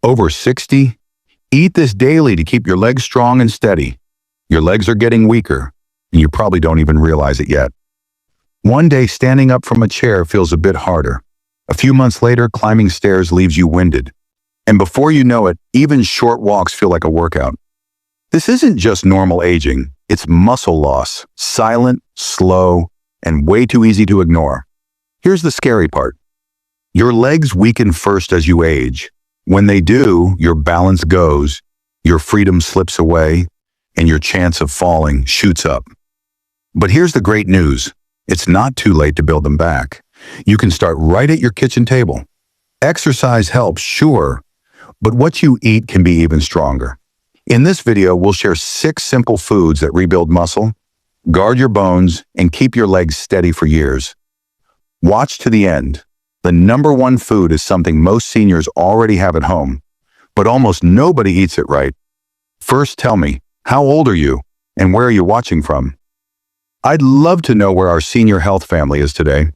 Over 60? Eat this daily to keep your legs strong and steady. Your legs are getting weaker, and you probably don't even realize it yet. One day, standing up from a chair feels a bit harder. A few months later, climbing stairs leaves you winded. And before you know it, even short walks feel like a workout. This isn't just normal aging, it's muscle loss, silent, slow, and way too easy to ignore. Here's the scary part. Your legs weaken first as you age. When they do, your balance goes, your freedom slips away, and your chance of falling shoots up. But here's the great news. It's not too late to build them back. You can start right at your kitchen table. Exercise helps, sure, but what you eat can be even stronger. In this video, we'll share 6 simple foods that rebuild muscle, guard your bones, and keep your legs steady for years. Watch to the end. The #1 food is something most seniors already have at home, but almost nobody eats it right. First, tell me, how old are you, and where are you watching from? I'd love to know where our senior health family is today.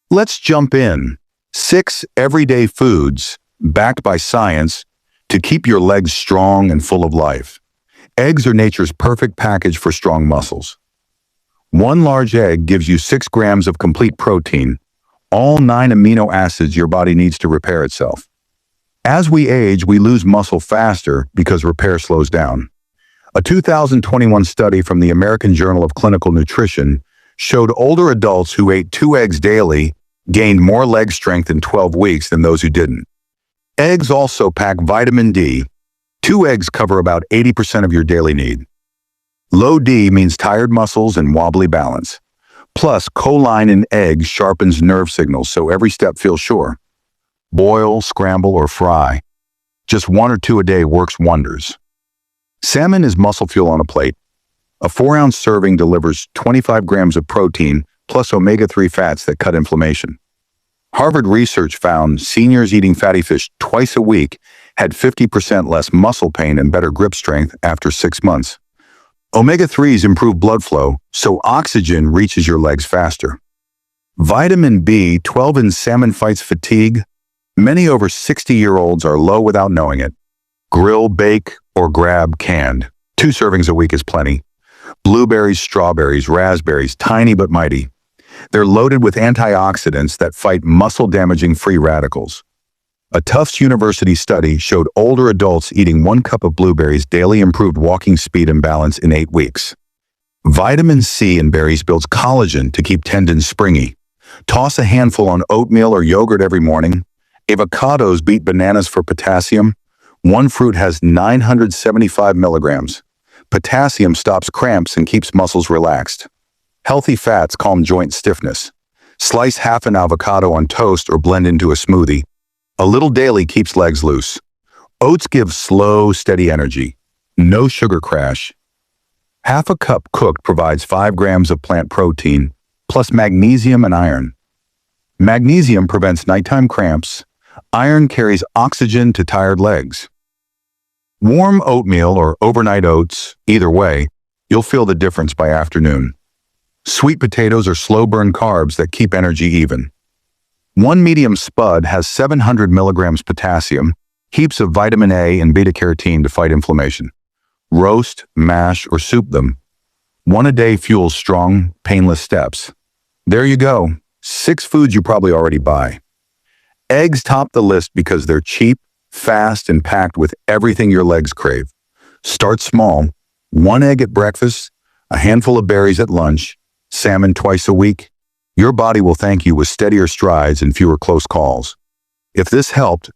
Let's jump in. 6 everyday foods, backed by science, to keep your legs strong and full of life. Eggs are nature's perfect package for strong muscles. 1 large egg gives you 6 grams of complete protein, all 9 amino acids your body needs to repair itself. As we age, we lose muscle faster because repair slows down. A 2021 study from the American Journal of Clinical Nutrition showed older adults who ate 2 eggs daily gained more leg strength in 12 weeks than those who didn't. Eggs also pack vitamin D. 2 eggs cover about 80% of your daily need. Low D means tired muscles and wobbly balance. Plus, choline in eggs sharpens nerve signals so every step feels sure. Boil, scramble, or fry. Just 1 or 2 a day works wonders. Salmon is muscle fuel on a plate. A 4-ounce serving delivers 25 grams of protein plus omega-3 fats that cut inflammation. Harvard research found seniors eating fatty fish twice a week had 50% less muscle pain and better grip strength after 6 months. Omega-3s improve blood flow, so oxygen reaches your legs faster. Vitamin B12 in salmon fights fatigue. Many over 60-year-olds are low without knowing it. Grill, bake, or grab canned. 2 servings a week is plenty. Blueberries, strawberries, raspberries, tiny but mighty. They're loaded with antioxidants that fight muscle-damaging free radicals. A Tufts University study showed older adults eating 1 cup of blueberries daily improved walking speed and balance in 8 weeks. Vitamin C in berries builds collagen to keep tendons springy. Toss a handful on oatmeal or yogurt every morning. Avocados beat bananas for potassium. 1 fruit has 975 milligrams. Potassium stops cramps and keeps muscles relaxed. Healthy fats calm joint stiffness. Slice half an avocado on toast or blend into a smoothie. A little daily keeps legs loose. Oats give slow, steady energy. No sugar crash. Half a cup cooked provides 5 grams of plant protein, plus magnesium and iron. Magnesium prevents nighttime cramps. Iron carries oxygen to tired legs. Warm oatmeal or overnight oats, either way, you'll feel the difference by afternoon. Sweet potatoes are slow-burn carbs that keep energy even. 1 medium spud has 700 milligrams potassium, heaps of vitamin A and beta-carotene to fight inflammation. Roast, mash, or soup them. 1 a day fuels strong, painless steps. There you go, 6 foods you probably already buy. Eggs top the list because they're cheap, fast, and packed with everything your legs crave. Start small. 1 egg at breakfast, a handful of berries at lunch, salmon twice a week. Your body will thank you with steadier strides and fewer close calls. If this helped,